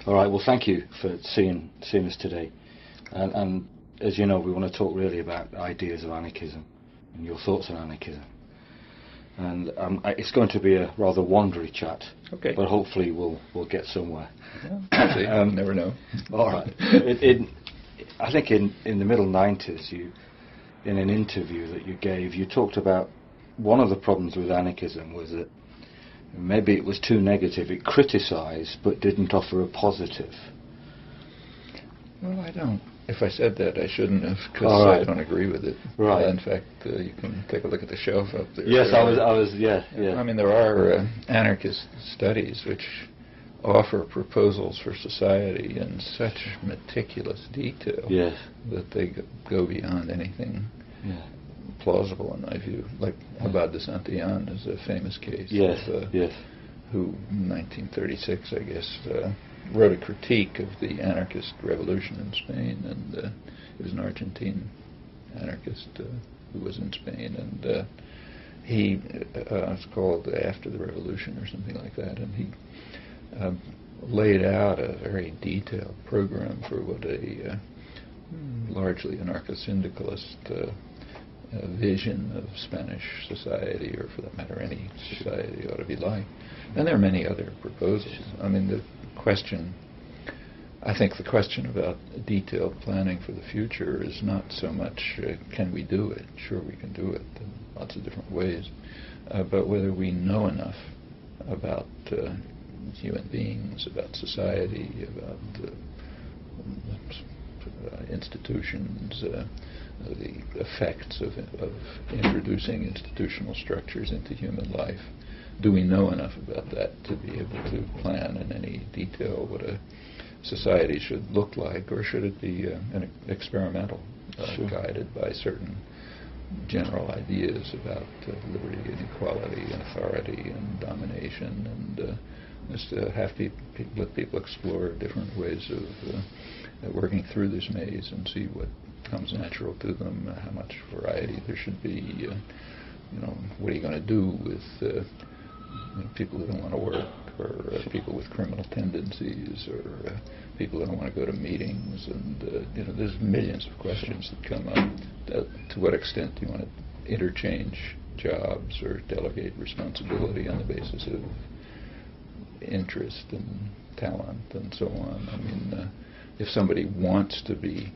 All right. Well, thank you for seeing us today. And as you know, we want to talk really about ideas of anarchism and your thoughts on anarchism. And it's going to be a rather wandery chat. Okay. But hopefully we'll get somewhere. Yeah, see. Never know. All right. I think in the middle 90s, in an interview that you gave, you talked about one of the problems with anarchism was that maybe it was too negative. It criticised but didn't offer a positive. Well, I don't. If I said that, I shouldn't have, because I don't agree with it. Right. In fact, you can take a look at the shelf up there. Yes, I was. Yeah. I mean, there are anarchist studies which offer proposals for society in such meticulous detail that they go beyond anything plausible, in my view. Like Abad de Santillán is a famous case. Who, in 1936, I guess, wrote a critique of the anarchist revolution in Spain, and he was an Argentine anarchist who was in Spain, and he was called After the Revolution or something like that, and he laid out a very detailed program for what a largely anarcho-syndicalist vision of Spanish society, or for that matter any society, ought to be like. And there are many other proposals. I mean, I think the question about detailed planning for the future is not so much can we do it? Sure, we can do it in lots of different ways, but whether we know enough about human beings, about society, about institutions, the effects of introducing institutional structures into human life. Do we know enough about that to be able to plan in any detail what a society should look like, or should it be an experimental, guided by certain general ideas about liberty and equality and authority and domination, and just let people explore different ways of working through this maze and see what comes natural to them, how much variety there should be. What are you going to do with people who don't want to work, or people with criminal tendencies, or people who don't want to go to meetings, and there's millions of questions that come up. To what extent do you want to interchange jobs or delegate responsibility on the basis of interest and talent and so on? I mean, if somebody wants to be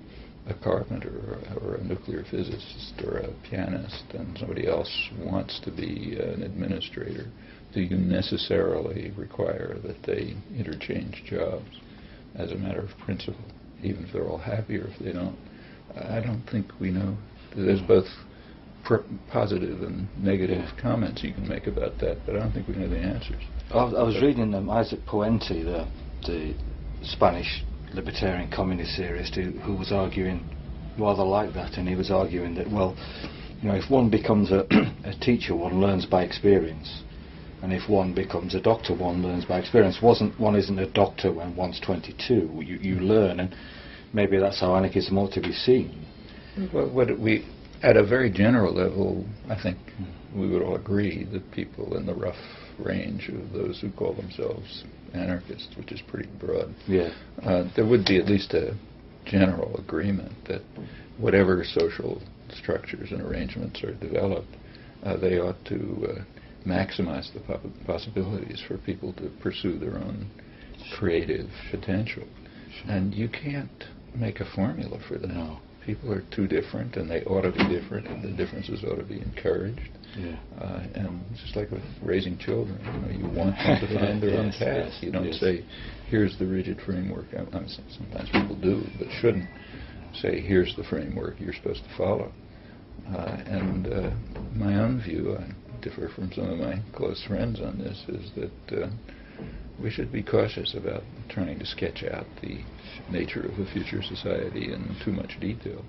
a carpenter or a nuclear physicist or a pianist, and somebody else wants to be an administrator, do you necessarily require that they interchange jobs as a matter of principle, even if they're all happy, or if they don't? I don't think we know. There's both positive and negative comments you can make about that, but I don't think we know the answers. I was reading Isaac Puente, the Spanish libertarian communist theorist, who was arguing rather like that, and he was arguing that, well, if one becomes a teacher, one learns by experience, and if one becomes a doctor, one learns by experience. One isn't a doctor when one's 22. You learn, and maybe that's how anarchism ought to be seen. Well, at a very general level, I think we would all agree that people in the rough range of those who call themselves anarchists, which is pretty broad, there would be at least a general agreement that whatever social structures and arrangements are developed, they ought to maximize the possibilities for people to pursue their own creative potential. And you can't make a formula for that. No. People are too different, and they ought to be different, and the differences ought to be encouraged. And just like with raising children, you want them to find their own path. You don't say, here's the rigid framework. Sometimes people do, but shouldn't say, here's the framework you're supposed to follow. And my own view, I differ from some of my close friends on this, is that we should be cautious about trying to sketch out the nature of a future society in too much detail.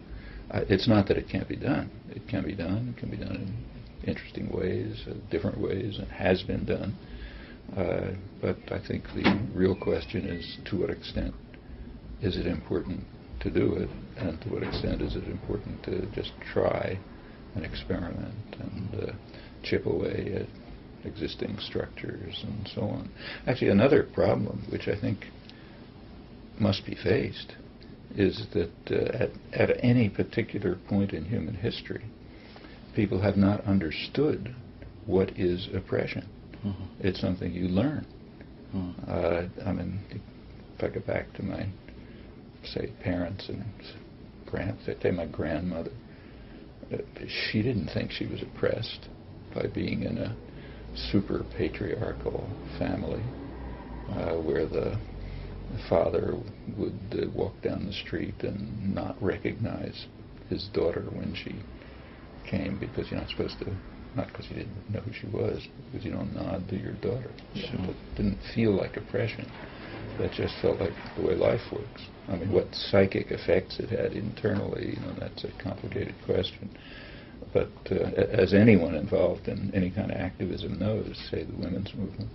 It's not that it can't be done. It can be done. It can be done in interesting ways, different ways, and has been done. But I think the real question is, to what extent is it important to do it, and to what extent is it important to just try and experiment and chip away at existing structures and so on. Actually, another problem, which I think must be faced is that at any particular point in human history, people have not understood what is oppression. Mm-hmm. It's something you learn. Mm. I mean, if I go back to my, say, parents and say my grandmother, she didn't think she was oppressed by being in a super patriarchal family where the father would walk down the street and not recognize his daughter when she came because you're not supposed to, not because he didn't know who she was, but because you don't nod to your daughter. Sure. It didn't feel like oppression. That just felt like the way life works. I mean, what psychic effects it had internally, that's a complicated question. But as anyone involved in any kind of activism knows, say the women's movement,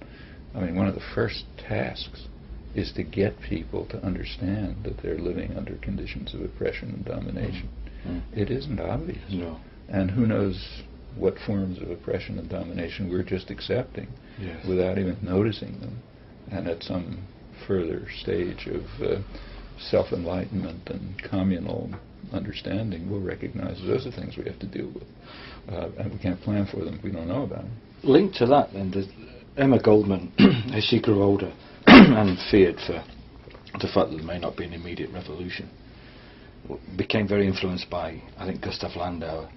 I mean, one of the first tasks is to get people to understand that they're living under conditions of oppression and domination. Mm-hmm. It isn't obvious. No. And who knows what forms of oppression and domination we're just accepting Yes. without even noticing them. And at some further stage of self-enlightenment and communal understanding, we'll recognize those are things we have to deal with. And we can't plan for them if we don't know about them. Linked to that, then, Emma Goldman, as she grew older and feared for the fact that there may not be an immediate revolution, became very influenced by, I think, Gustav Landauer,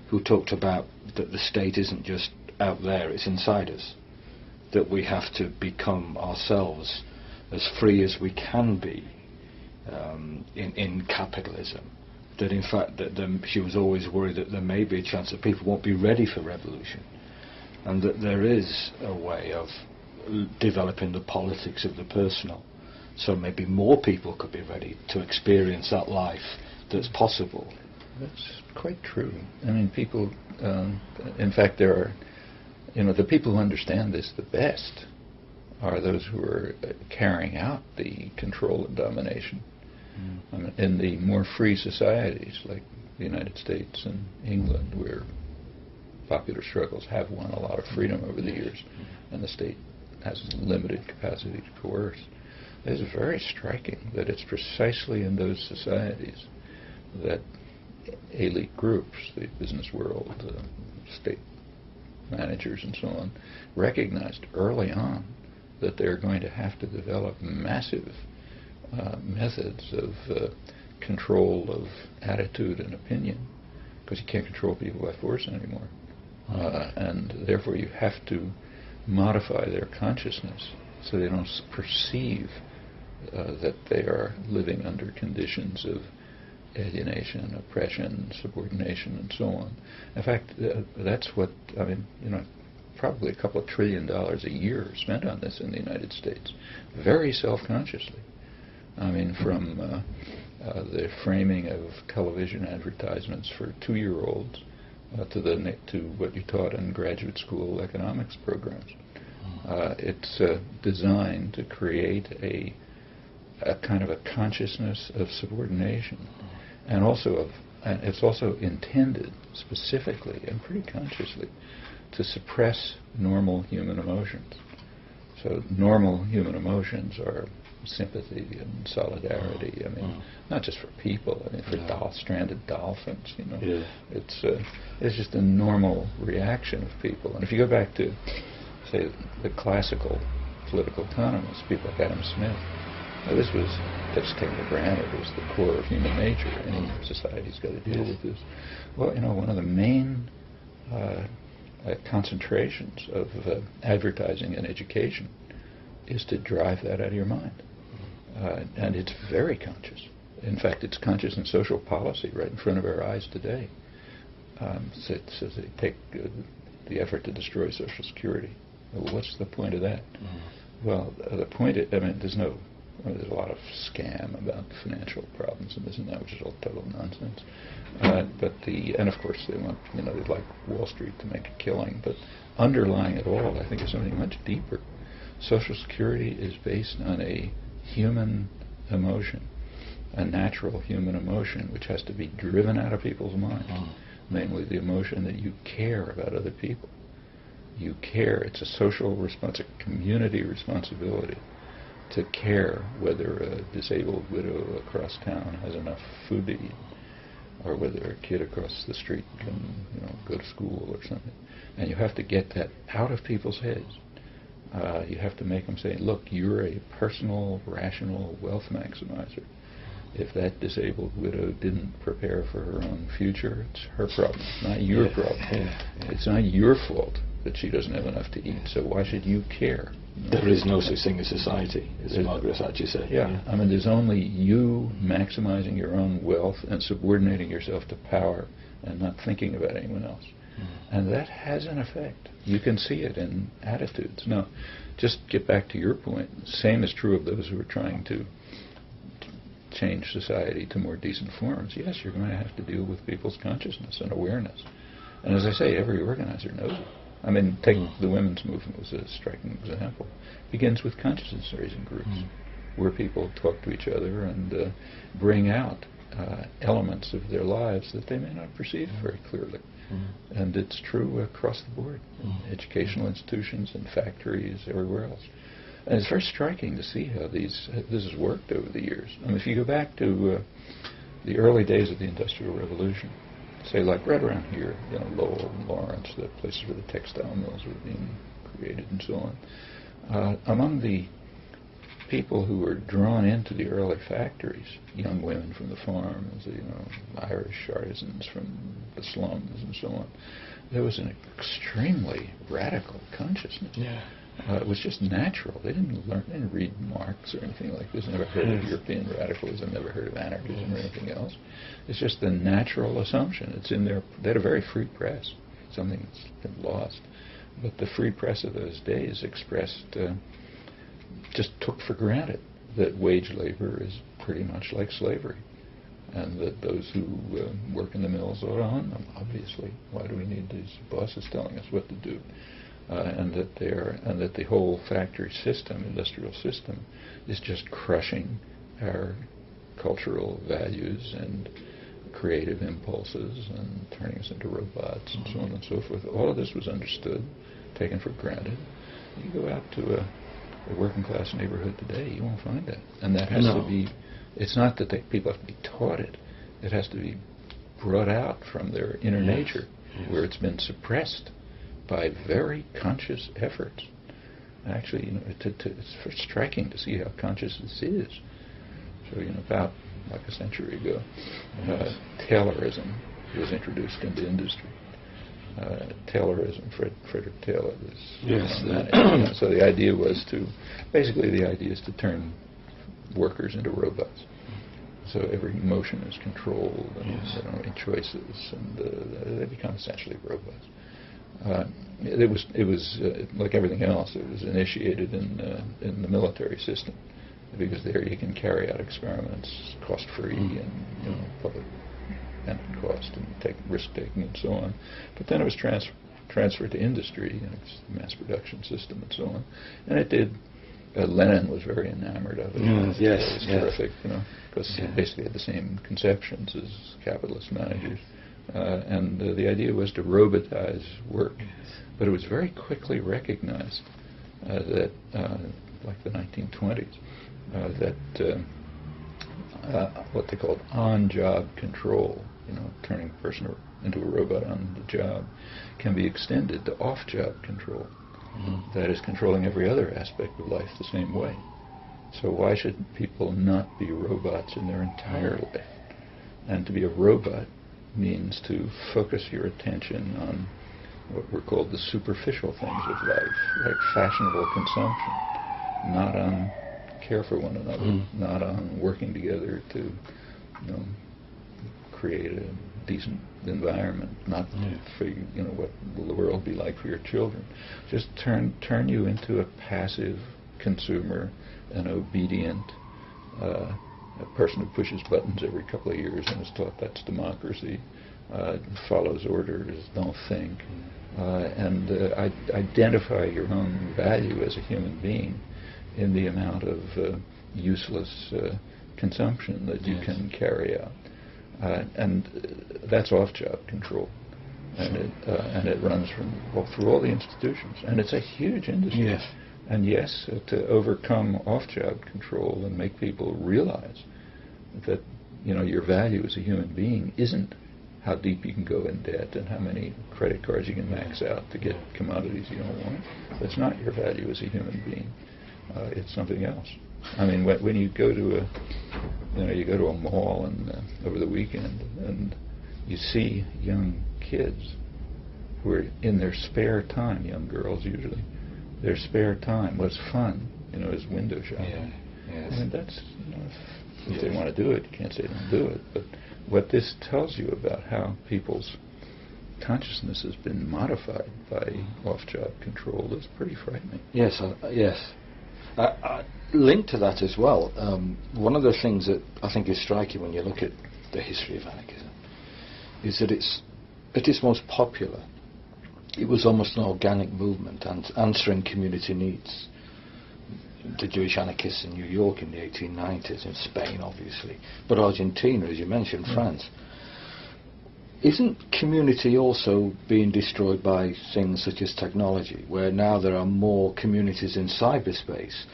who talked about that the state isn't just out there, it's inside us, that we have to become ourselves as free as we can be in capitalism. That in fact that she was always worried that there may be a chance that people won't be ready for revolution, and that there is a way of developing the politics of the personal, so maybe more people could be ready to experience that life that's possible. That's quite true. I mean, people, in fact, there are, the people who understand this the best are those who are carrying out the control and domination. I mean, in the more free societies like the United States and England, where popular struggles have won a lot of freedom over the years, and the state has limited capacity to coerce, it is very striking that it's precisely in those societies that elite groups, the business world, state managers and so on, recognized early on that they're going to have to develop massive methods of control of attitude and opinion, because you can't control people by force anymore. And therefore you have to modify their consciousness so they don't perceive that they are living under conditions of alienation, oppression, subordination, and so on. In fact, that's what, probably a couple of $1 trillion a year spent on this in the United States, very self-consciously. I mean, from the framing of television advertisements for 2-year-olds to what you taught in graduate school economics programs. It's designed to create a kind of a consciousness of subordination, and it's also intended specifically and pretty consciously to suppress normal human emotions. So normal human emotions are sympathy and solidarity. I mean, not just for people. I mean, for stranded dolphins. Yeah. It's just a normal reaction of people. And if you go back to, say, the classical political economists, people like Adam Smith, this was just taken for granted. It was the core of human nature. Any society's got to deal with this. Well, one of the main concentrations of advertising and education is to drive that out of your mind. And it's very conscious. In fact, it's conscious in social policy right in front of our eyes today. So they take the effort to destroy Social Security. Well, what's the point of that? Well, the point is, there's a lot of scam about financial problems and this and that, which is all total nonsense. And of course they want, they'd like Wall Street to make a killing, but underlying it all, I think, is something much deeper. Social Security is based on a human emotion, a natural human emotion, which has to be driven out of people's minds, namely the emotion that you care about other people. You care. It's a social response, a community responsibility to care whether a disabled widow across town has enough food to eat, or whether a kid across the street can, go to school or something. And you have to get that out of people's heads. You have to make them say, look, you're a personal, rational wealth maximizer. If that disabled widow didn't prepare for her own future, it's her problem, not your problem. It's not your fault that she doesn't have enough to eat, so why should you care? There is no such thing as society, as Margaret Thatcher said. Yeah, I mean, there's only you maximizing your own wealth and subordinating yourself to power and not thinking about anyone else. And that has an effect. You can see it in attitudes. Now, just get back to your point. Same is true of those who are trying to change society to more decent forms. Yes, you're going to have to deal with people's consciousness and awareness. And as I say, every organizer knows it. I mean, take the women's movement as a striking example. It begins with consciousness-raising groups, where people talk to each other and bring out elements of their lives that they may not perceive very clearly. And it's true across the board, in educational institutions and factories, everywhere else. And it's very striking to see how this has worked over the years. I mean, if you go back to the early days of the Industrial Revolution, say like right around here, Lowell and Lawrence, the places where the textile mills were being created and so on, among the people who were drawn into the early factories, young women from the farms, Irish artisans from the slums and so on, there was an extremely radical consciousness. It was just natural. They didn't read Marx or anything like this. Never heard of European radicalism. Never heard of anarchism or anything else. It's just the natural assumption. It's in there. They had a very free press, something that's been lost. But the free press of those days expressed, just took for granted that wage labor is pretty much like slavery, and that those who work in the mills are on them. Obviously, why do we need these bosses telling us what to do? And that the whole factory system, industrial system, is just crushing our cultural values and creative impulses and turning us into robots and so on and so forth. All of this was understood, taken for granted. You go out to a working class neighborhood today, you won't find that. And that has to be, it's not that people have to be taught it, it has to be brought out from their inner nature, where it's been suppressed by very conscious efforts. Actually, it's striking to see how conscious this is. So, about like a century ago, Taylorism was introduced into industry. Taylorism, Frederick Taylor was. So the idea was to turn workers into robots. So every motion is controlled, and they don't make choices, and they become essentially robots. It was like everything else. It was initiated in the military system, because there you can carry out experiments cost-free and public and cost and take risk-taking and so on. But then it was transferred to industry, and it's the mass production system and so on. And it did. Lenin was very enamored of it. It was terrific, because he basically had the same conceptions as capitalist managers. And the idea was to robotize work. But it was very quickly recognized that, like the 1920s, that what they called on-job control, turning a person into a robot on the job, can be extended to off-job control. That is, controlling every other aspect of life the same way. So why should people not be robots in their entire life? And to be a robot means to focus your attention on what were called the superficial things of life, like fashionable consumption, not on care for one another, not on working together to create a decent environment, not for what will the world be like for your children. Just turn you into a passive consumer, an obedient a person who pushes buttons every couple of years and is taught that's democracy, follows orders, don't think, and identify your own value as a human being in the amount of useless consumption that you can carry out. And that's off-job control, and it runs through all the institutions, and it's a huge industry. And yes, to overcome off-job control and make people realize that, your value as a human being isn't how deep you can go in debt and how many credit cards you can max out to get commodities you don't want. That's not your value as a human being. It's something else. I mean, when you go to a mall and over the weekend and you see young kids who are in their spare time, young girls usually, their spare time was fun, is window shopping. Yeah, yes. I mean, that's, if they want to do it, you can't say don't do it. But what this tells you about how people's consciousness has been modified by off-job control is pretty frightening. Yes, yes. Linked to that as well, one of the things that I think is striking when you look at the history of anarchism is that at its most popular, it was almost an organic movement and answering community needs. The Jewish anarchists in New York in the 1890s, in Spain obviously, but Argentina, as you mentioned, France. Isn't community also being destroyed by things such as technology, where now there are more communities in cyberspace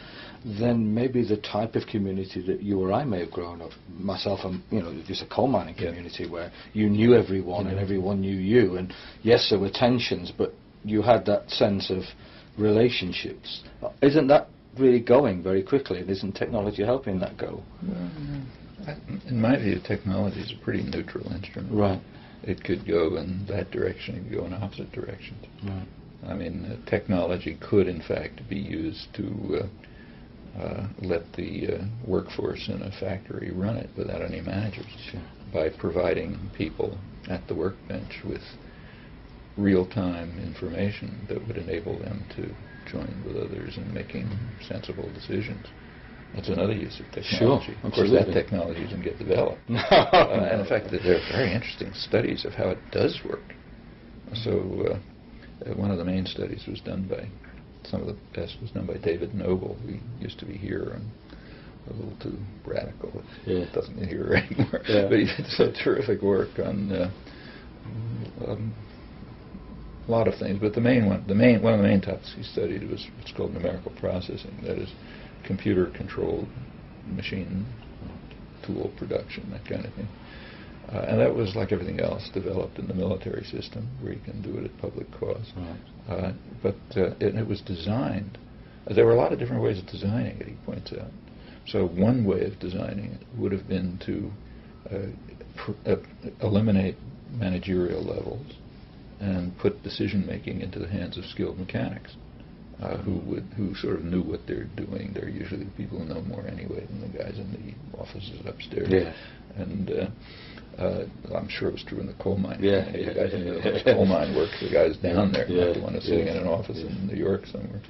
than maybe the type of community that you or I may have grown up? Myself, just a coal mining community where you knew everyone and everyone knew you, and yes, there were tensions, but you had that sense of relationships. Isn't that really going very quickly, and isn't technology helping that go? Well, in my view, technology is a pretty neutral instrument. Right. It could go in that direction, it could go in opposite directions. Right. I mean, technology could, in fact, be used to let the workforce in a factory run it without any managers, Sure. by providing people at the workbench with real-time information that would enable them to join with others in making sensible decisions. That's another use of technology. Sure, of course, that technology doesn't get developed. And in fact, there are very interesting studies of how it does work. So one of the main studies was done by, some of the best was done by David Noble, who used to be here and a little too radical. It doesn't be here anymore. Yeah. But he did some terrific work on a lot of things. But one of the main topics he studied was what's called numerical processing. That is, computer-controlled machine tool production, that kind of thing. And that was, like everything else, developed in the military system, where you can do it at public cost. Right. But it was designed. There were a lot of different ways of designing it, he points out. So one way of designing it would have been to eliminate managerial levels and put decision-making into the hands of skilled mechanics. Who sort of knew what they're doing. They're usually the people who know more anyway than the guys in the offices upstairs. Yeah. And I'm sure it was true in the coal mine. Yeah. The guys in the coal mine work, the guys down there, not the one who's sitting in an office in New York somewhere.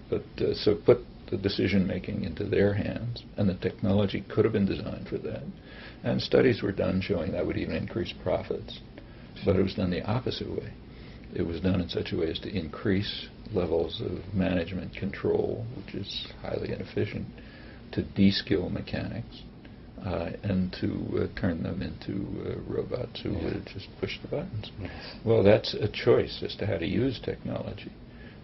But so put the decision-making into their hands, and the technology could have been designed for that. And studies were done showing that would even increase profits. But it was done the opposite way. It was done in such a way as to increase levels of management control, which is highly inefficient, to de-skill mechanics, and to turn them into robots who would just push the buttons. Yes. Well, that's a choice as to how to use technology.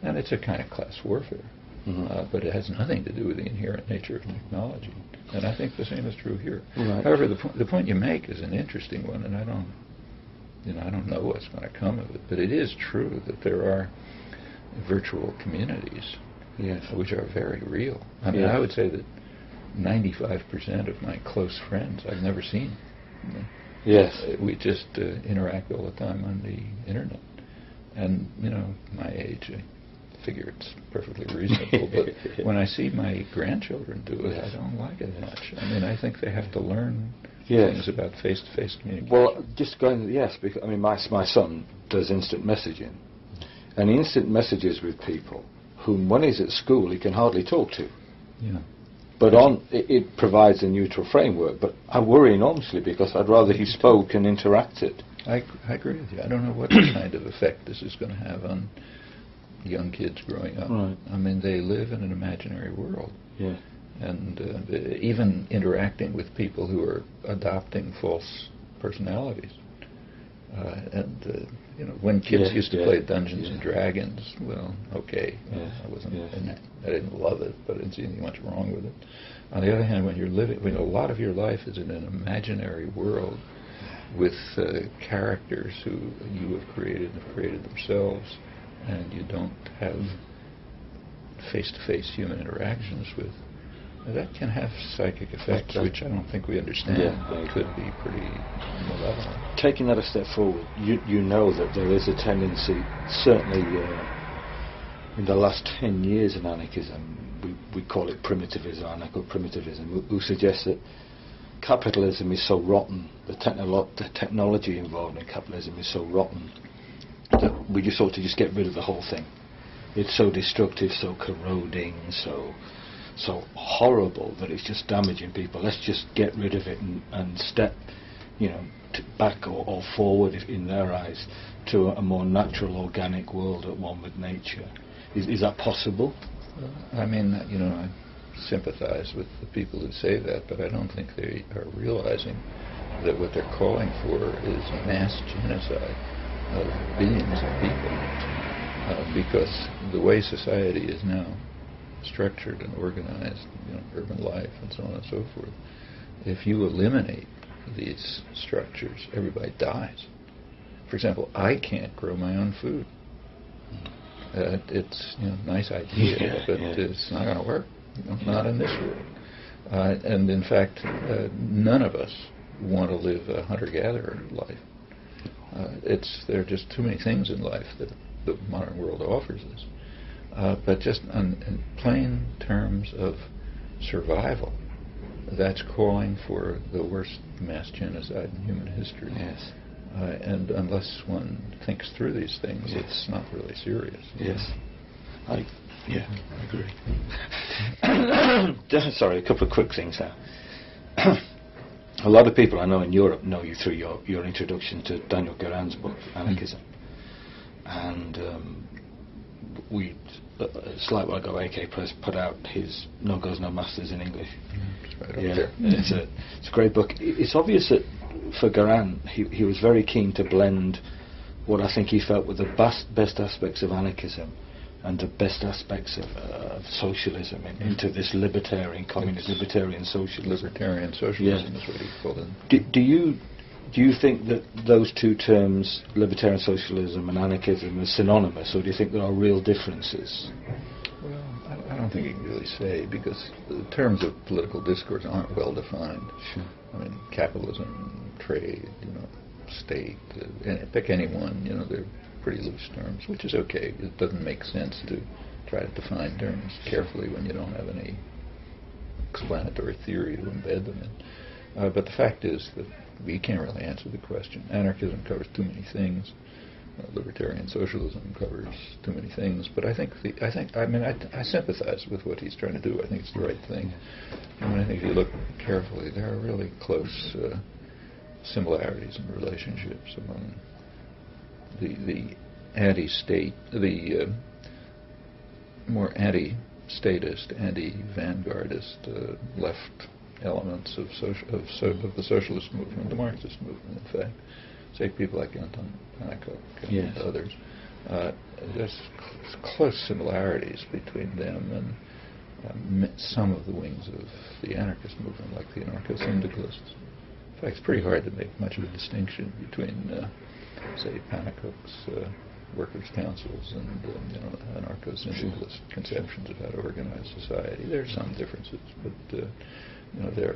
And it's a kind of class warfare. But it has nothing to do with the inherent nature of technology. And I think the same is true here. Right. However, the point you make is an interesting one, and I don't know what's going to come of it, but it is true that there are virtual communities, which are very real. I mean, I would say that 95% of my close friends I've never seen. Yes. We just interact all the time on the internet. And, my age, I figure it's perfectly reasonable, but when I see my grandchildren do it, I don't like it much. I mean, I think they have to learn things about face-to-face communication. Well, just going, because, my son does instant messaging, and he instant messages with people whom, when he's at school, he can hardly talk to. Yeah. But it provides a neutral framework, but I worry enormously because I'd rather he spoke and interacted. I agree with you. I don't know what kind of effect this is going to have on young kids growing up. Right. I mean, they live in an imaginary world. Yeah. And even interacting with people who are adopting false personalities. When kids used to play Dungeons yeah. and Dragons, well, okay, I didn't love it, but I didn't see anything much wrong with it. On the other hand, when you're living, when a lot of your life is in an imaginary world with characters who you have created themselves, and you don't have face-to-face human interactions with, that can have psychic effects, which I don't think we understand, but could be pretty malevolent. Taking that a step forward, you know that there is a tendency, certainly in the last 10 years in anarchism, we call it primitivism, anarcho-primitivism, who suggests that capitalism is so rotten, the technology involved in capitalism is so rotten, that we just ought to just get rid of the whole thing. It's so destructive, so corroding, so horrible that it's just damaging people. Let's just get rid of it and step, back or forward, in their eyes, to a more natural, organic world at one with nature. Is that possible? I mean, I sympathize with the people who say that, but I don't think they are realizing that what they're calling for is mass genocide of billions of people, because the way society is now structured and organized, urban life and so on and so forth, if you eliminate these structures, everybody dies. For example, I can't grow my own food. It's a nice idea, but it's not going to work. Not in this world. And in fact, none of us want to live a hunter-gatherer life. There are just too many things in life that the modern world offers us. But just in plain terms of survival, that's calling for the worst mass genocide in human history. Yes. And unless one thinks through these things, it's not really serious. Yes. I agree. Sorry, a couple of quick things now. A lot of people I know in Europe know you through your introduction to Daniel Guérin's book, Anarchism. And it's like while ago, AK Press put out his No Goes No Masters in English. It's a great book. It's obvious that for Guérin, he was very keen to blend what I think he felt were the best aspects of anarchism and the best aspects of socialism into this libertarian, communist, libertarian socialism. Libertarian socialism is what he called it. Do you think that those two terms, libertarian socialism and anarchism, are synonymous, or do you think there are real differences? Well, I don't think you can really say, because the terms of political discourse aren't well defined. Sure. I mean, capitalism, trade, state, pick any one, they're pretty loose terms, which is okay. It doesn't make sense to try to define terms carefully when you don't have any explanatory theory to embed them in. But the fact is that we can't really answer the question. Anarchism covers too many things. Libertarian socialism covers too many things. But I sympathize with what he's trying to do. I think it's the right thing. I think if you look carefully, there are really close similarities and relationships among the anti-state, the more anti-statist, anti-vanguardist left elements of the socialist movement, the Marxist movement, in fact. Say people like Anton Pannekow and others. There's close similarities between them and some of the wings of the anarchist movement, like the anarcho-syndicalists. In fact, it's pretty hard to make much of a distinction between, say, Pannekow's workers' councils and anarcho-syndicalist conceptions of how to organize society. There are some differences, but they're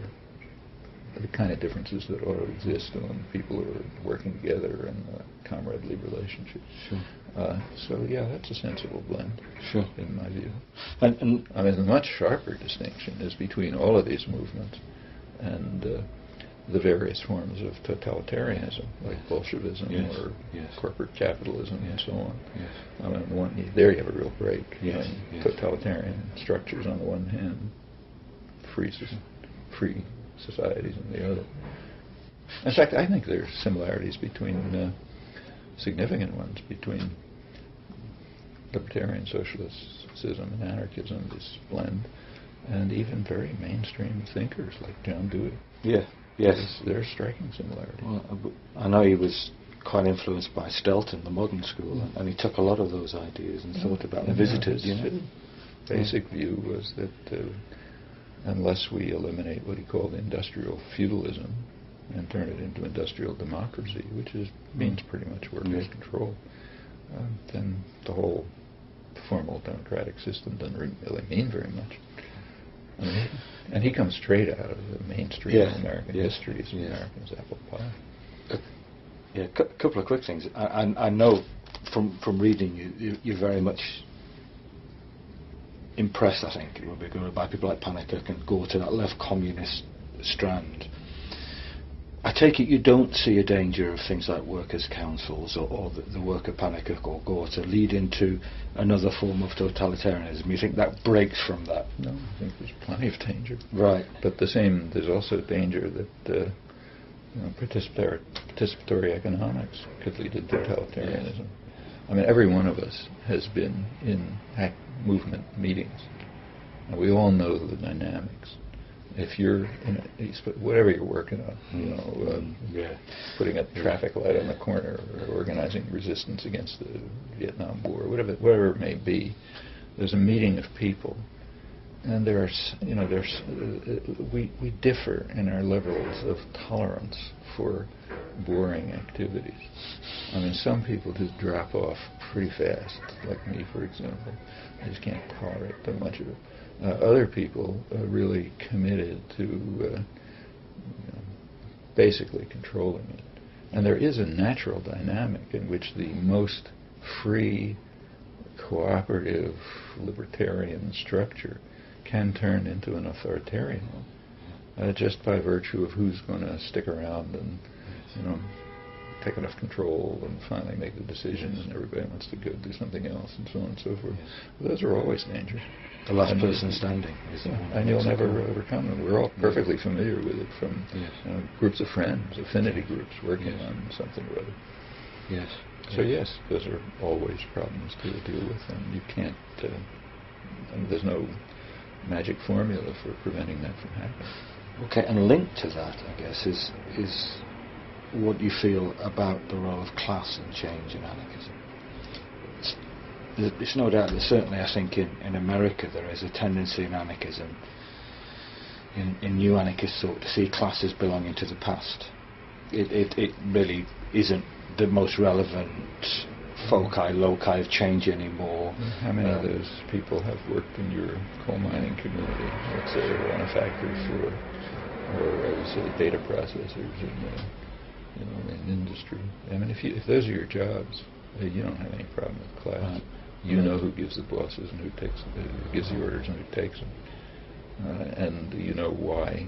the kind of differences that ought to exist among people who are working together in comradely relationships. Sure. That's a sensible blend, in my view. And the much sharper distinction is between all of these movements and the various forms of totalitarianism, like Bolshevism or corporate capitalism and so on. There you have a real break. Totalitarian structures on the one hand, free societies on the other. In fact, I think there are similarities between, significant ones, between libertarian socialism and anarchism, this blend, and even very mainstream thinkers like John Dewey. Yes. There are striking similarities. Well, I know he was quite influenced by Stelton, the modern school, and he took a lot of those ideas and thought about them, visited. His basic view was that unless we eliminate what he called industrial feudalism and turn it into industrial democracy, which means pretty much workers' control, then the whole formal democratic system doesn't really mean very much. I mean, and he comes straight out of the mainstream of American history as American's apple pie. A couple of quick things. I know from reading you, you're very much impressed, I think, it would be good, by people like Pannekoek and Gorter, that left communist strand. I take it you don't see a danger of things like workers' councils or the work of Pannekoek or Gorter leading to another form of totalitarianism. You think that breaks from that? No, I think there's plenty of danger. Right. But there's also danger that participatory economics could lead to totalitarianism. Yes. I mean, every one of us has been in movement meetings, and we all know the dynamics. If you're in whatever you're working on, putting a traffic light on the corner, or organizing resistance against the Vietnam War, whatever it may be, there's a meeting of people, and we differ in our levels of tolerance for boring activities. I mean, some people just drop off pretty fast, like me, for example. I just can't tolerate too much of it. Other people are really committed to basically controlling it. And there is a natural dynamic in which the most free, cooperative, libertarian structure can turn into an authoritarian one, just by virtue of who's going to stick around and, take enough control and finally make the decisions, and everybody wants to go do something else, and so on and so forth. Those are always dangerous. The last person standing. And you'll never overcome them. We're all perfectly familiar with it from groups of friends, affinity groups, working on something or other. Yes. So yes, those are always problems to deal with, and you can't. There's no magic formula for preventing that from happening. Okay, and linked to that, I guess, is what you feel about the role of class and change in anarchism. It's no doubt that certainly I think in America there is a tendency in anarchism, in new anarchist thought, to see classes belonging to the past. It really isn't the most relevant loci of change anymore. How many of those people have worked in your coal mining community, let's say, or on a factory floor, or I would say data processors in industry? I mean, if those are your jobs, you don't have any problem with class. You know who gives the bosses and who gives the orders and who takes them, and you know why.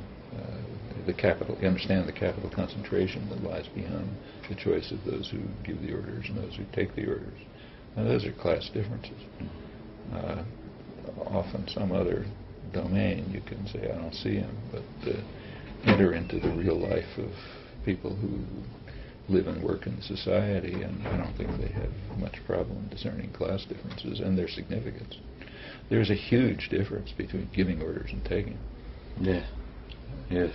You understand the capital concentration that lies behind the choice of those who give the orders and those who take the orders. Now, those are class differences. Often some other domain you can say, I don't see them, but enter into the real life of people who live and work in society, and I don't think they have much problem discerning class differences and their significance. There's a huge difference between giving orders and taking. Yeah. Yes.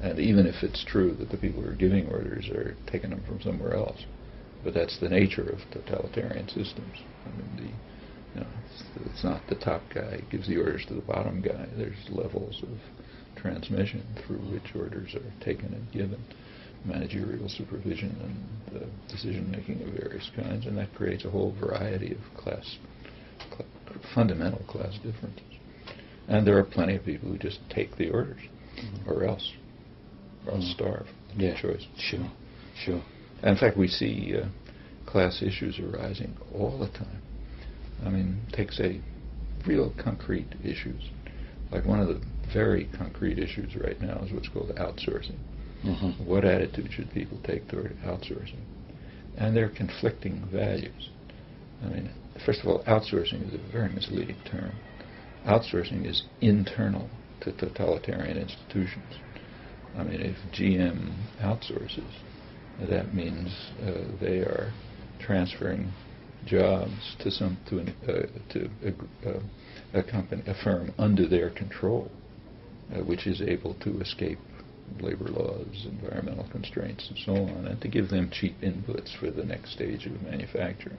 And even if it's true that the people who are giving orders are taking them from somewhere else, but that's the nature of totalitarian systems. I mean, it's not the top guy gives the orders to the bottom guy. There's levels of transmission through which orders are taken and given, managerial supervision and decision-making of various kinds, and that creates a whole variety of fundamental class differences. And there are plenty of people who just take the orders, or else starve. Yeah, choice. Sure. And in fact, we see class issues arising all the time. I mean, take, say, real concrete issues. Like one of the very concrete issues right now is what's called outsourcing. Mm-hmm. What attitude should people take toward outsourcing? And they're conflicting values. I mean, first of all, outsourcing is a very misleading term. Outsourcing is internal to totalitarian institutions. I mean, if GM outsources, that means they are transferring jobs to a company, a firm under their control, which is able to escape labor laws, environmental constraints, and so on, and to give them cheap inputs for the next stage of manufacturing.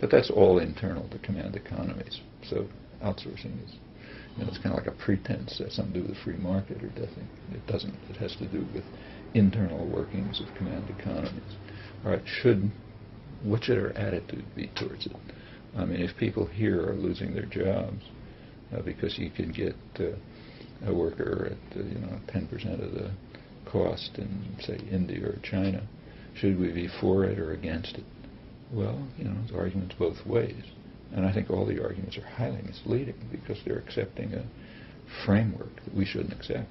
But that's all internal to command economies. So outsourcing is, it's kind of like a pretense. That's something to do with the free market, or doesn't. It doesn't. It has to do with internal workings of command economies. All right, what should our attitude be towards it? I mean, if people here are losing their jobs because you can get a worker at 10% of the cost in, say, India or China, should we be for it or against it? Well, there's arguments both ways. And I think all the arguments are highly misleading because they're accepting a framework that we shouldn't accept.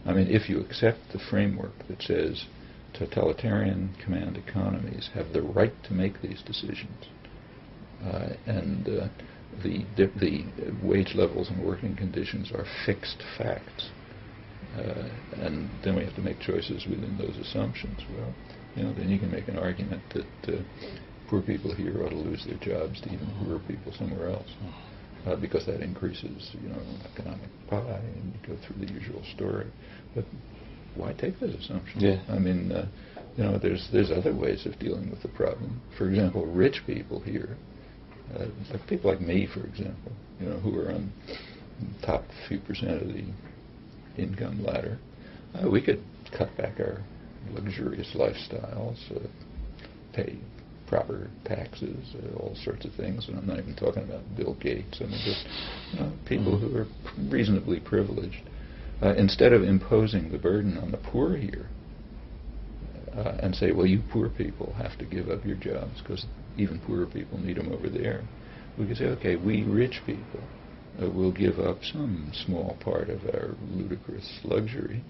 I mean, if you accept the framework that says totalitarian command economies have the right to make these decisions, and the wage levels and working conditions are fixed facts, and then we have to make choices within those assumptions. Well, then you can make an argument that poor people here ought to lose their jobs to even poorer people somewhere else, because that increases, economic pie, and you go through the usual story. But why take those assumptions? Yeah. I mean, there's other ways of dealing with the problem. For example, rich people here, like people like me, for example, who are on the top few percent of the income ladder, we could cut back our luxurious lifestyles, pay proper taxes, all sorts of things, and I'm not even talking about Bill Gates. I mean, just people who are reasonably privileged. Instead of imposing the burden on the poor here, and say, well, you poor people have to give up your jobs because even poorer people need them over there, we could say, okay, we rich people will give up some small part of our ludicrous luxury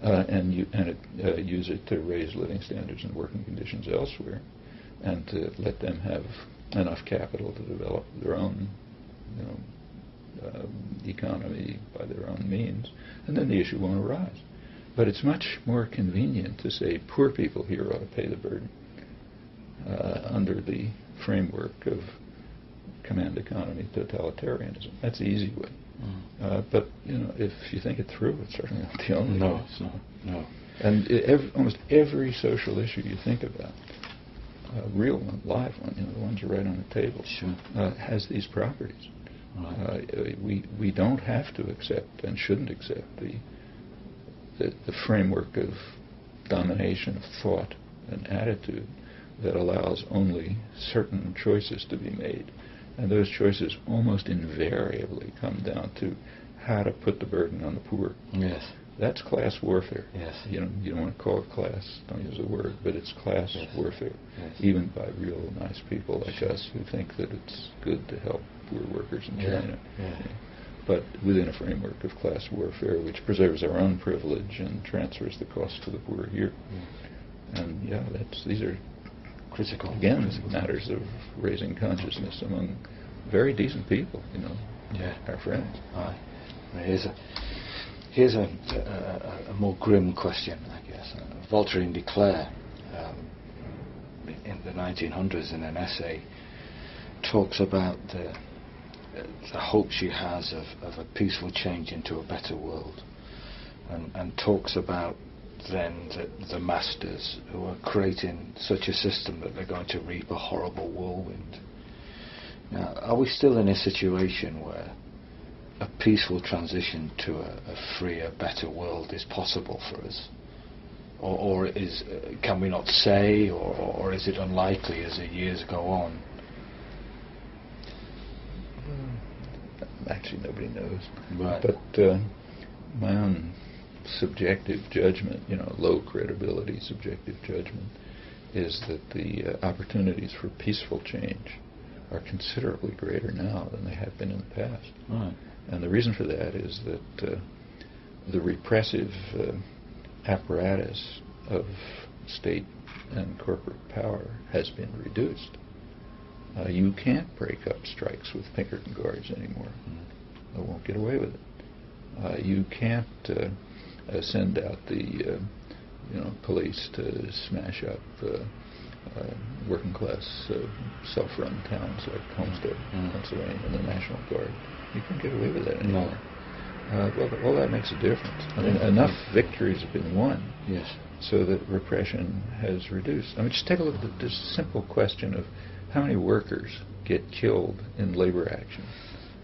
and use it to raise living standards and working conditions elsewhere, and to let them have enough capital to develop their own economy by their own means, and then the issue won't arise. But it's much more convenient to say poor people here ought to pay the burden under the framework of command economy totalitarianism. That's the easy way. But if you think it through, it's certainly not the only way. No. And almost every social issue you think about, real one, live one, the ones right on the table, has these properties. Right. We don't have to accept and shouldn't accept the framework of domination of thought and attitude that allows only certain choices to be made. And those choices almost invariably come down to how to put the burden on the poor. Yes. That's class warfare. Yes. You don't want to call it class, don't use the word, but it's class warfare, even by real nice people like us who think that it's good to help poor workers in China. But within a framework of class warfare which preserves our own privilege and transfers the cost to the poor here. And these are critical matters of raising consciousness among very decent people, our friends. Here's a more grim question, I guess. Voltaire de Cleyre, in the 1900s, in an essay, talks about the hope she has of a peaceful change into a better world, and talks about then the masters who are creating such a system that they're going to reap a horrible whirlwind. Now, are we still in a situation where a peaceful transition to a freer, better world is possible for us? Or can we not say, or is it unlikely as the years go on? Actually, nobody knows. Right. But my own subjective judgment, low credibility subjective judgment, is that the opportunities for peaceful change are considerably greater now than they have been in the past. Right. And the reason for that is that the repressive apparatus of state and corporate power has been reduced. You can't break up strikes with Pinkerton guards anymore. They won't get away with it. You can't send out the police to smash up working class self-run towns like Homestead, Pennsylvania, and the National Guard. You can't get away with that anymore. Well, that makes a difference. I mean, enough victories have been won. Yes. So that repression has reduced. I mean, just take a look at this simple question of how many workers get killed in labor action.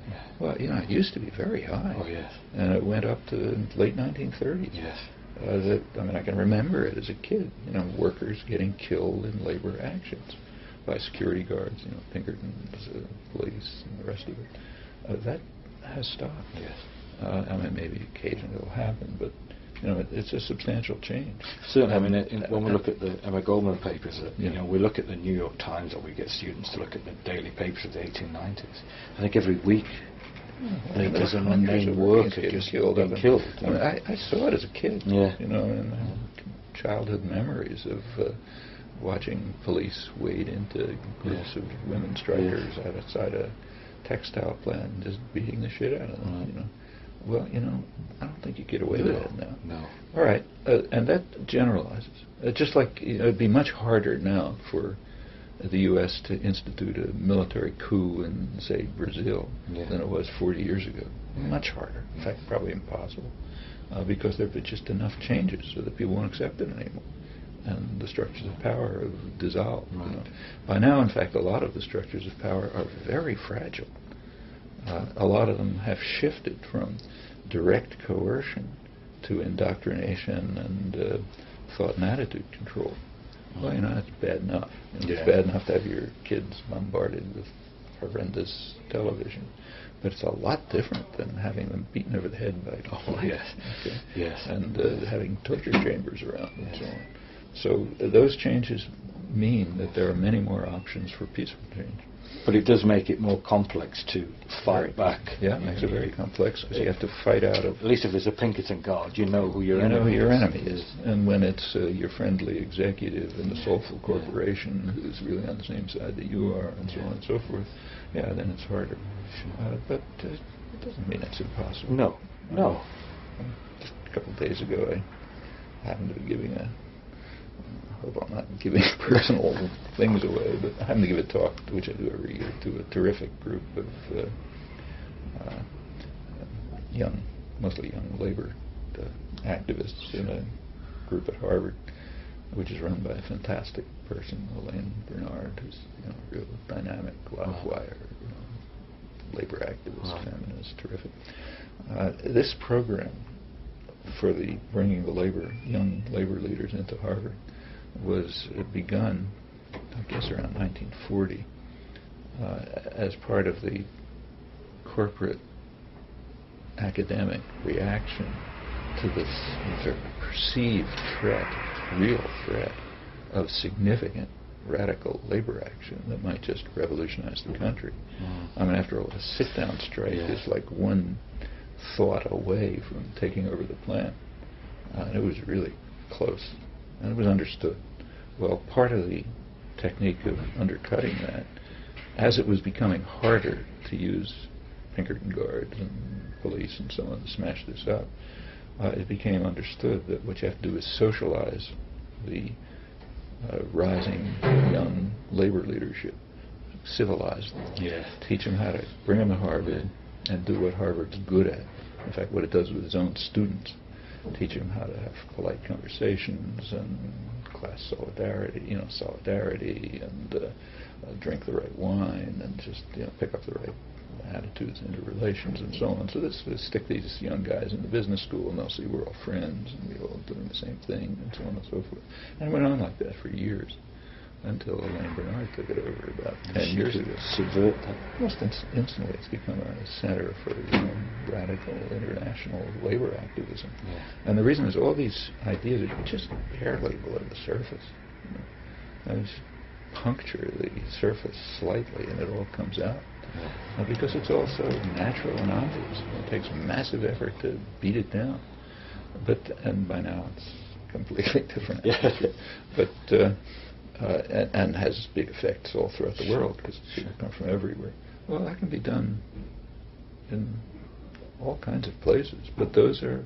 Yeah. Well, it used to be very high. Oh, yes. And it went up to the late 1930s. Yes. I can remember it as a kid, workers getting killed in labor actions by security guards, Pinkertons, police, and the rest of it. That has stopped. Yes. Maybe occasionally it'll happen, but it's a substantial change. Certainly, when we look at the Emma Goldman papers, we look at the New York Times, or we get students to look at the daily papers of the 1890s. I think every week there's an unnamed worker just killed. I saw it as a kid. Yeah. And childhood memories of watching police wade into groups of women strikers outside a textile plant and just beating the shit out of them. Well, I don't think you get away with it now. No. All right, and that generalizes. Just like it'd be much harder now for the U.S. to institute a military coup in, say, Brazil than it was 40 years ago. Much harder. In fact, probably impossible, because there have been just enough changes so that people won't accept it anymore. And the structures of power have dissolved. Right. By now, in fact, a lot of the structures of power are very fragile. A lot of them have shifted from direct coercion to indoctrination and thought and attitude control. Well, that's bad enough. It's bad enough to have your kids bombarded with horrendous television. But it's a lot different than having them beaten over the head by police. Yes. And having torture chambers around and so on. So those changes mean that there are many more options for peaceful change. But it does make it more complex to fight back. Yeah, it makes it very complex because you have to fight out of... At least if there's a Pinkerton guard, you know who your enemy is. You know who your enemy is. And when it's your friendly executive in the soulful corporation who's really on the same side that you are and so on and so forth, then it's harder. But it doesn't mean it's impossible. No. Just a couple of days ago, I happened to be giving I hope I'm not giving personal things away, but I happened to give a talk, which I do every year, to a terrific group of mostly young labor activists in a group at Harvard, which is run by a fantastic person, Elaine Bernard, who's a real dynamic, live wire, labor activist, feminist, terrific. This program for bringing the young labor leaders into Harvard was begun, I guess, around 1940 as part of the corporate academic reaction to this perceived threat, real threat, of significant radical labor action that might just revolutionize the country. After all, a sit-down strike is like one thought away from taking over the plant. And it was really close. And it was understood. Well, part of the technique of undercutting that, as it was becoming harder to use Pinkerton guards and police and so on to smash this up, it became understood that what you have to do is socialize the rising young labor leadership, civilize them, teach them how to bring them to Harvard and do what Harvard's good at. In fact, what it does with its own students, teach them how to have polite conversations and class solidarity, and drink the right wine and just pick up the right attitudes into relations and so on. So this stick these young guys in the business school and they'll see we're all friends and we're all doing the same thing and so on and so forth. And it went on like that for years until Elaine Bernard took it over about 10 years ago. Subvert that. Almost instantly it's become a center for radical international labor activism. And the reason is all these ideas are just barely below the surface. And just puncture the surface slightly and it all comes out. Because it's all so natural and obvious. It takes massive effort to beat it down. And by now it's completely different. And has big effects all throughout the world because people come from everywhere. Well, that can be done in all kinds of places, but those are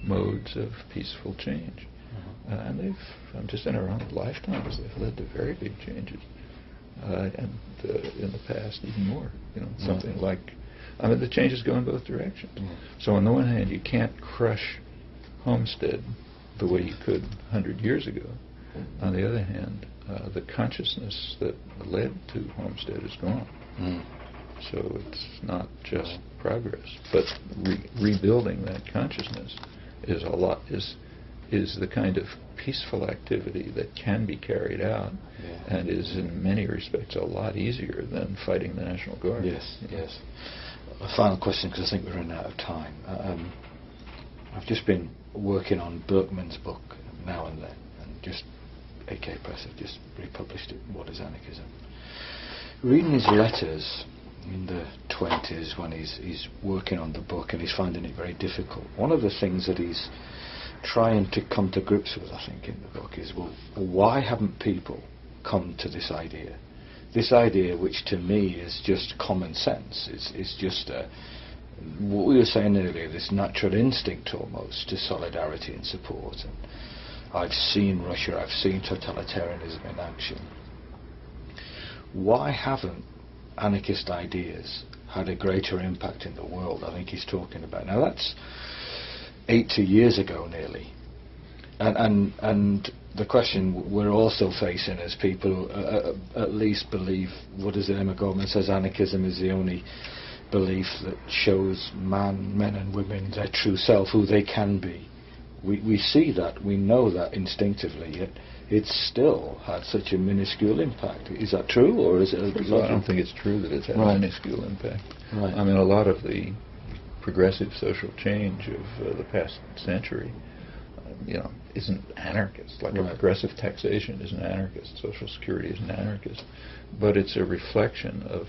modes of peaceful change. And they've, just in our own lifetimes, they've led to very big changes. And in the past, even more. Something like I mean, the changes go in both directions. So on the one hand, you can't crush homestead the way you could 100 years ago. On the other hand, the consciousness that led to homestead is gone. So it's not just progress, but rebuilding that consciousness is the kind of peaceful activity that can be carried out, and is in many respects a lot easier than fighting the National Guard. Yes. A final question, because I think we're running out of time. I've just been working on Berkman's book now and then, and just AK Press have just republished it, What is Anarchism? Reading his letters in the 20s when he's working on the book and he's finding it very difficult, one of the things that he's trying to come to grips with, I think, in the book is, well, why haven't people come to this idea? This idea, which to me is just common sense, is just what we were saying earlier, this natural instinct almost to solidarity and support. And I've seen Russia, I've seen totalitarianism in action. Why haven't anarchist ideas had a greater impact in the world? I think he's talking about. Now that's 80 years ago nearly, and the question we're also facing as people at least believe, what is it Emma Goldman says, anarchism is the only belief that shows men and women their true self, who they can be. We see that, we know that instinctively, yet it's still had such a minuscule impact. Is that true, or is it a lot? I don't think it's true that it's had a minuscule impact. Right. I mean, a lot of the progressive social change of the past century, isn't anarchist. Like a progressive taxation isn't anarchist, Social Security isn't anarchist, but it's a reflection of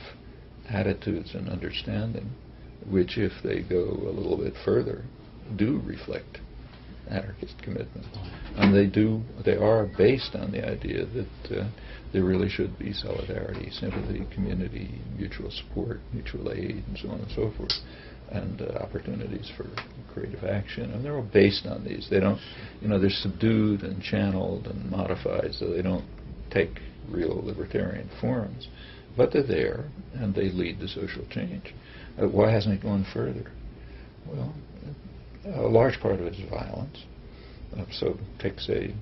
attitudes and understanding, which, if they go a little bit further, do reflect anarchist commitment. And they are based on the idea that there really should be solidarity, sympathy, community, mutual support, mutual aid, and so on and so forth, and opportunities for creative action. And they're all based on these. They don't, they're subdued and channeled and modified, so they don't take real libertarian forms. But they're there, and they lead to social change. Why hasn't it gone further? Well, a large part of it is violence. So take, say,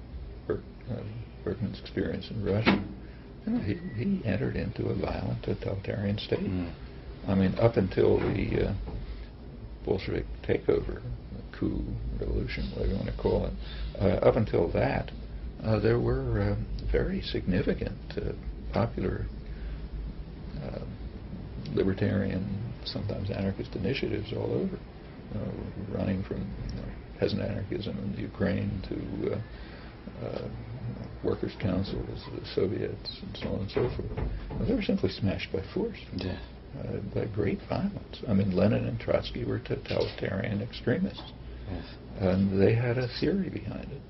Berkman's experience in Russia. He entered into a violent totalitarian state. I mean, up until the Bolshevik takeover, coup, revolution, whatever you want to call it, up until that, there were very significant popular libertarian, sometimes anarchist initiatives all over, running from peasant anarchism in the Ukraine to workers' councils, the Soviets, and so on and so forth. They were simply smashed by force, by great violence. I mean, Lenin and Trotsky were totalitarian extremists, and they had a theory behind it.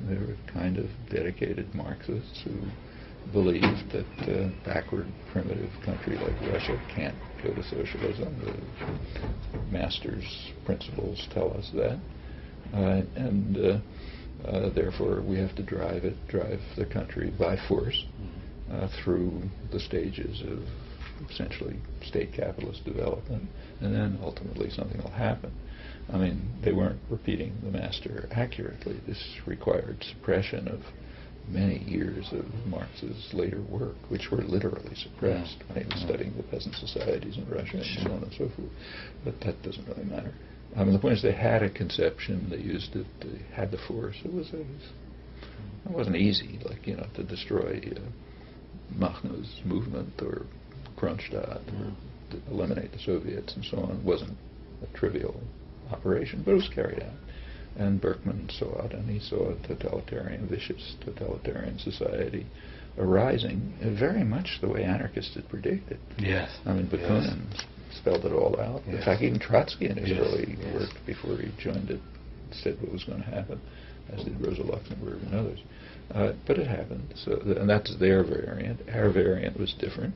They were kind of dedicated Marxists who believed that a backward, primitive country like Russia can't go to socialism. The master's principles tell us that. And therefore we have to drive the country by force through the stages of essentially state capitalist development, and then ultimately something will happen. I mean, they weren't repeating the master accurately. This required suppression of many years of Marx's later work, which were literally suppressed when he was studying the peasant societies in Russia and so on and so forth. But that doesn't really matter. I mean, the point is they had a conception, they used it, they had the force. It wasn't easy, to destroy Makhno's movement or Kronstadt or to eliminate the Soviets and so on. It wasn't a trivial operation, but it was carried out. And Berkman saw it, and he saw a vicious totalitarian society arising very much the way anarchists had predicted. Yes. I mean, Bakunin spelled it all out. In fact, even Trotsky in his early work before he joined it said what was going to happen, as did Rosa Luxemburg and others. But it happened. So, and that's their variant. Our variant was different.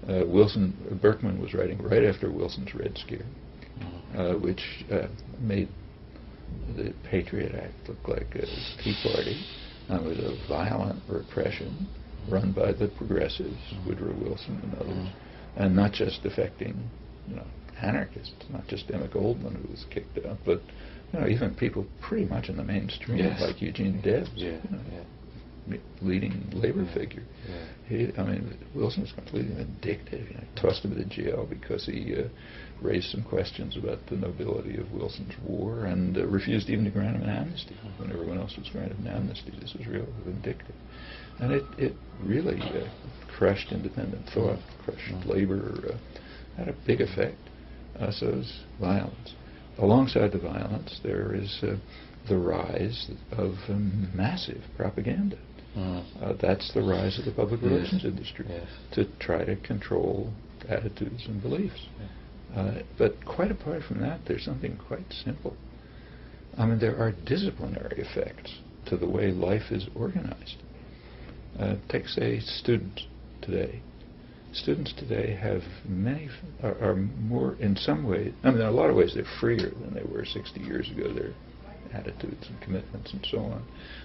Berkman was writing right after Wilson's Red Scare, which made the Patriot Act look like a Tea Party. It was a violent repression run by the progressives, Woodrow Wilson and others, and not just affecting anarchists, not just Emma Goldman, who was kicked out, but even people pretty much in the mainstream, yes. like Eugene Debs, leading labor figure. Wilson was completely vindictive. He tossed him into jail because he raised some questions about the nobility of Wilson's war and refused even to grant him an amnesty when everyone else was granted an amnesty. This was real vindictive. And it really crushed independent thought, crushed labor, had a big effect. So it was violence. Alongside the violence, there is the rise of massive propaganda. That's the rise of the public relations industry, to try to control attitudes and beliefs. But quite apart from that, there's something quite simple. There are disciplinary effects to the way life is organized. Take, say, students today. Students today have are more, in some ways, in a lot of ways they're freer than they were 60 years ago, their attitudes and commitments and so on.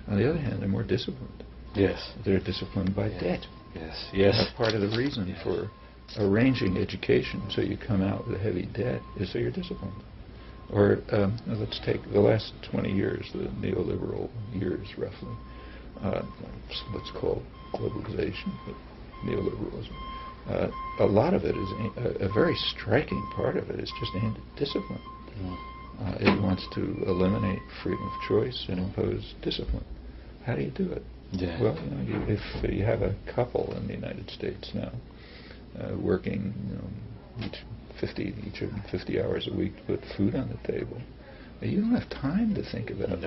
On the other hand, they're more disciplined. Yes. They're disciplined by debt. Yes. Yes. That's part of the reason for arranging education so you come out with a heavy debt is so you're disciplined. Or let's take the last 20 years, the neoliberal years roughly, what's called globalization, but neoliberalism. A lot of it is, a very striking part of it is just aimed at discipline. It wants to eliminate freedom of choice and impose discipline. How do you do it? Yeah. Well, if you have a couple in the United States now working, each of them 50 hours a week to put food on the table, you don't have time to think about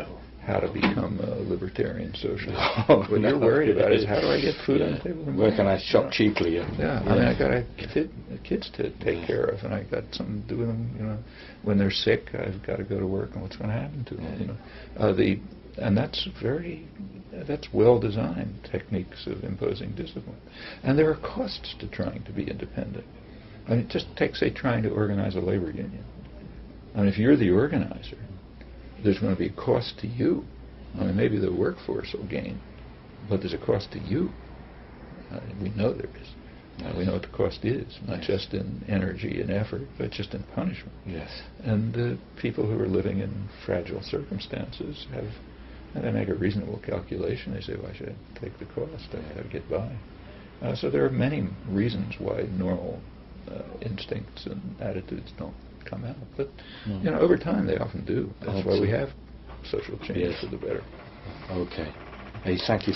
how to become a libertarian socialist. What you're worried about is how do I get food on the table? Where can I shop cheaply? I got kids to take care of, and I got something to do with them. When they're sick, I've got to go to work, and what's going to happen to them? And that's well-designed techniques of imposing discipline. And there are costs to trying to be independent. Just take, say, trying to organize a labor union. If you're the organizer, there's going to be a cost to you. Maybe the workforce will gain, but there's a cost to you. We know there is. We know what the cost is, not just in energy and effort, but just in punishment. Yes. And the people who are living in fragile circumstances they make a reasonable calculation. They say, why should I take the cost? I've got to get by. So there are many reasons why normal instincts and attitudes don't come out. But over time they often do. That's why we have social change for the better. Okay. Hey, thank you.